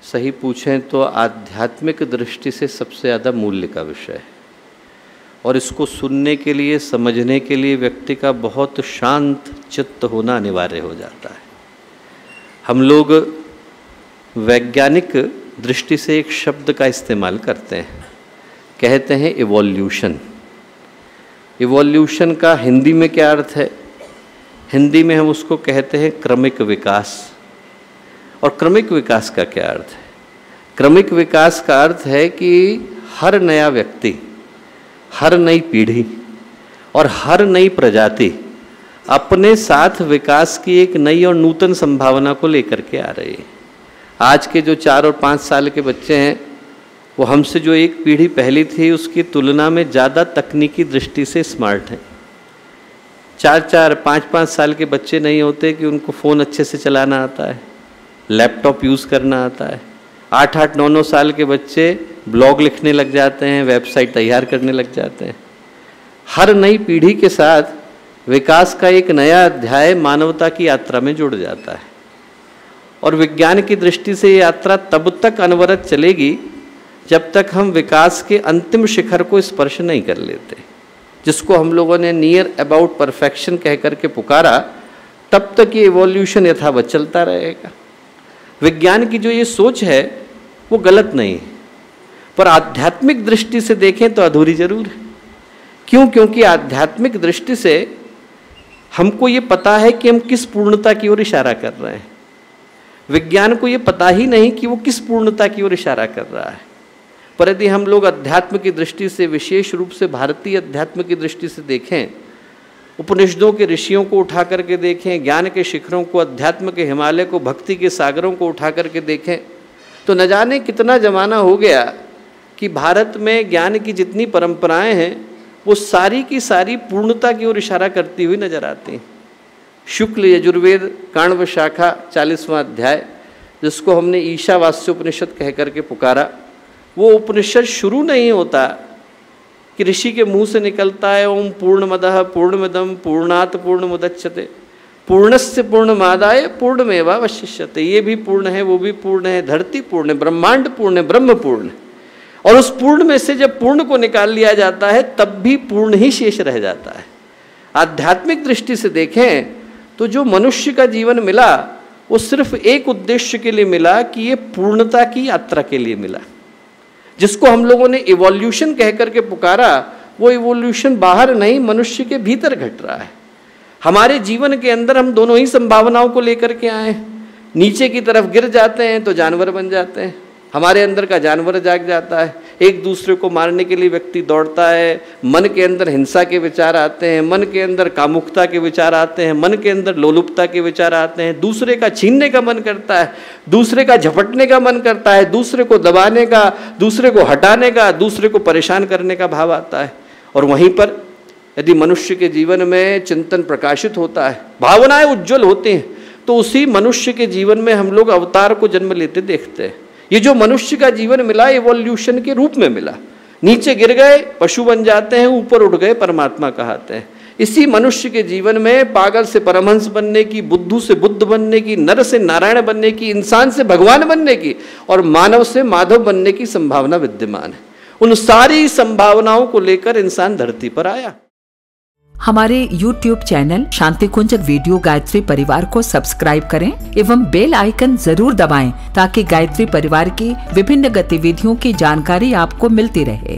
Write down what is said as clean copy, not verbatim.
सही पूछें तो आध्यात्मिक दृष्टि से सबसे ज़्यादा मूल्य का विषय है, और इसको सुनने के लिए, समझने के लिए व्यक्ति का बहुत शांत चित्त होना अनिवार्य हो जाता है। हम लोग वैज्ञानिक दृष्टि से एक शब्द का इस्तेमाल करते हैं, कहते हैं इवोल्यूशन। इवोल्यूशन का हिंदी में क्या अर्थ है? हिंदी में हम उसको कहते हैं क्रमिक विकास। और क्रमिक विकास का क्या अर्थ है? क्रमिक विकास का अर्थ है कि हर नया व्यक्ति, हर नई पीढ़ी और हर नई प्रजाति अपने साथ विकास की एक नई और नूतन संभावना को लेकर के आ रही है। आज के जो 4 और 5 साल के बच्चे हैं, वो हमसे जो एक पीढ़ी पहली थी उसकी तुलना में ज़्यादा तकनीकी दृष्टि से स्मार्ट हैं। 4-4, 5-5 साल के बच्चे नहीं होते कि उनको फ़ोन अच्छे से चलाना आता है, लैपटॉप यूज़ करना आता है। 8-8, 9-9 साल के बच्चे ब्लॉग लिखने लग जाते हैं, वेबसाइट तैयार करने लग जाते हैं। हर नई पीढ़ी के साथ विकास का एक नया अध्याय मानवता की यात्रा में जुड़ जाता है, और विज्ञान की दृष्टि से ये यात्रा तब तक अनवरत चलेगी जब तक हम विकास के अंतिम शिखर को स्पर्श नहीं कर लेते, जिसको हम लोगों ने नियर अबाउट परफेक्शन कह करके पुकारा। तब तक ये इवोल्यूशन यथावत चलता रहेगा। विज्ञान की जो ये सोच है वो गलत नहीं है, पर आध्यात्मिक दृष्टि से देखें तो अधूरी जरूर है। क्यों? क्योंकि आध्यात्मिक दृष्टि से हमको ये पता है कि हम किस पूर्णता की ओर इशारा कर रहे हैं। विज्ञान को ये पता ही नहीं कि वो किस पूर्णता की ओर इशारा कर रहा है। पर यदि हम लोग अध्यात्म की दृष्टि से, विशेष रूप से भारतीय अध्यात्म की दृष्टि से देखें, उपनिषदों के ऋषियों को उठा करके देखें, ज्ञान के शिखरों को, अध्यात्म के हिमालय को, भक्ति के सागरों को उठा करके देखें, तो न जाने कितना जमाना हो गया कि भारत में ज्ञान की जितनी परंपराएं हैं वो सारी की सारी पूर्णता की ओर इशारा करती हुई नजर आती हैं। शुक्ल यजुर्वेद काण्व शाखा 40वां अध्याय, जिसको हमने ईशावास्योपनिषद कह करके पुकारा, वो उपनिषद शुरू नहीं होता कि ऋषि के मुंह से निकलता है ओम पूर्णमदः पूर्णमिदं पूर्णात् पूर्णमुदच्यते पूर्णस्य पूर्णमादाय पूर्णमेवावशिष्यते। ये भी पूर्ण है, वो भी पूर्ण है, धरती पूर्ण है, ब्रह्मांड पूर्ण है, ब्रह्म पूर्ण है। और उस पूर्ण में से जब पूर्ण को निकाल लिया जाता है तब भी पूर्ण ही शेष रह जाता है। आध्यात्मिक दृष्टि से देखें तो जो मनुष्य का जीवन मिला वो सिर्फ एक उद्देश्य के लिए मिला कि ये पूर्णता की यात्रा के लिए मिला। जिसको हम लोगों ने इवोल्यूशन कह करके पुकारा, वो इवोल्यूशन बाहर नहीं, मनुष्य के भीतर घट रहा है। हमारे जीवन के अंदर हम दोनों ही संभावनाओं को लेकर के आए। नीचे की तरफ गिर जाते हैं तो जानवर बन जाते हैं, हमारे अंदर का जानवर जाग जाता है। एक दूसरे को मारने के लिए व्यक्ति दौड़ता है, मन के अंदर हिंसा के विचार आते हैं, मन के अंदर कामुकता के विचार आते हैं, मन के अंदर लोलुपता के विचार आते हैं, दूसरे का छीनने का मन करता है, दूसरे का झपटने का मन करता है, दूसरे को दबाने का, दूसरे को हटाने का, दूसरे को परेशान करने का भाव आता है। और वहीं पर यदि मनुष्य के जीवन में चिंतन प्रकाशित होता है, भावनाएं उज्ज्वल होती हैं, तो उसी मनुष्य के जीवन में हम लोग अवतार को जन्म लेते देखते हैं। ये जो मनुष्य का जीवन मिला इवोल्यूशन के रूप में मिला। नीचे गिर गए पशु बन जाते हैं, ऊपर उठ गए परमात्मा कहते हैं। इसी मनुष्य के जीवन में पागल से परमहंस बनने की, बुद्धू से बुद्ध बनने की, नर से नारायण बनने की, इंसान से भगवान बनने की और मानव से माधव बनने की संभावना विद्यमान है। उन सारी संभावनाओं को लेकर इंसान धरती पर आया। हमारे YouTube चैनल शांति कुंज वीडियो गायत्री परिवार को सब्सक्राइब करें एवं बेल आइकन जरूर दबाएं ताकि गायत्री परिवार की विभिन्न गतिविधियों की जानकारी आपको मिलती रहे।